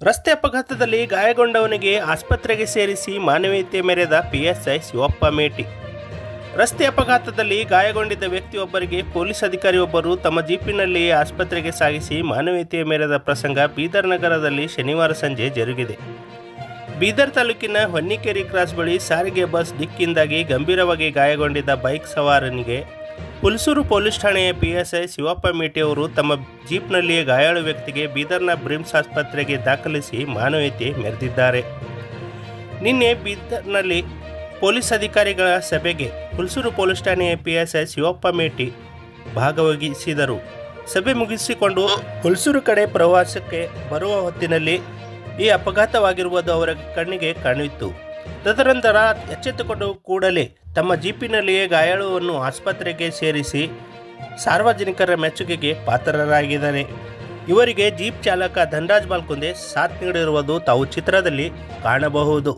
ರಸ್ತೆ ಅಪಘಾತದಲ್ಲಿ ಗಾಯಗೊಂಡವನಿಗೆ ಆಸ್ಪತ್ರೆಗೆ ಸೇರಿಸಿ ಮಾನವೀಯತೆ ಮೆರೆದ ಪಿಎಸ್ಐ ಶಿವಪ್ಪ ಮೇಟಿ. ರಸ್ತೆ ಅಪಘಾತದಲ್ಲಿ ಗಾಯಗೊಂಡಿದ್ದ ವ್ಯಕ್ತಿಯೊಬ್ಬರಿಗೆ ಪೊಲೀಸ್ ಅಧಿಕಾರಿಯೊಬ್ಬರು ತಮ್ಮ ಜೀಪಿನಲ್ಲಿ ಆಸ್ಪತ್ರೆಗೆ ಸಾಗಿಸಿ ಮಾನವೀಯತೆ ಮೆರೆದ ಪ್ರಸಂಗ ಬೀದರ್ ನಗರದಲ್ಲಿ ಶನಿವಾರ ಸಂಜೆ ಜರುಗಿದೆ. ಬೀದರ್ ತಾಲೂಕಿನ ಹೊನ್ನಿಕೇರಿ ಕ್ರಾಸ್ ಬಳಿ ಸಾರಿಗೆ ಬಸ್ ಡಿಕ್ಕಿಯಿಂದಾಗಿ ಗಂಭೀರವಾಗಿ ಗಾಯಗೊಂಡಿದ್ದ ಬೈಕ್ ಸವಾರನಿಗೆ ಹುಲ್ಸೂರು ಪೊಲೀಸ್ ಠಾಣೆಯ ಪಿಎಸ್ಐ ಶಿವಪ್ಪ ಮೇಟಿ ಅವರು ತಮ್ಮ ಜೀಪ್ನಲ್ಲಿಯೇ ಗಾಯಾಳು ವ್ಯಕ್ತಿಗೆ ಬೀದರ್ನ ಬ್ರಿಮ್ಸ್ ಆಸ್ಪತ್ರೆಗೆ ದಾಖಲಿಸಿ ಮಾನವೀಯತೆ ಮೆರೆದಿದ್ದಾರೆ. ನಿನ್ನೆ ಬೀದರ್ನಲ್ಲಿ ಪೊಲೀಸ್ ಅಧಿಕಾರಿಗಳ ಸಭೆಗೆ ಹುಲ್ಸೂರು ಪೊಲೀಸ್ ಠಾಣೆಯ ಪಿಎಸ್ಐ ಶಿವಪ್ಪ ಮೇಟಿ ಭಾಗವಹಿಸಿದರು. ಸಭೆ ಮುಗಿಸಿಕೊಂಡು ಹುಲ್ಸೂರು ಕಡೆ ಪ್ರವಾಸಕ್ಕೆ ಬರುವ ಹೊತ್ತಿನಲ್ಲಿ ಈ ಅಪಘಾತವಾಗಿರುವುದು ಅವರ ಕಣ್ಣಿಗೆ ಕಾಣಿತ್ತು. ತದನಂತರ ಎಚ್ಚೆತ್ತುಕೊಂಡು ಕೂಡಲೇ ತಮ್ಮ ಜೀಪಿನಲ್ಲಿಯೇ ಗಾಯಾಳುವನ್ನು ಆಸ್ಪತ್ರೆಗೆ ಸೇರಿಸಿ ಸಾರ್ವಜನಿಕರ ಮೆಚ್ಚುಗೆಗೆ ಪಾತ್ರರಾಗಿದ್ದಾರೆ. ಇವರಿಗೆ ಜೀಪ್ ಚಾಲಕ ಧನರಾಜ್ ಬಾಲ್ಕುಂದೆ ಸಾಥ್ ನೀಡಿರುವುದು ತಾವು ಚಿತ್ರದಲ್ಲಿ ಕಾಣಬಹುದು.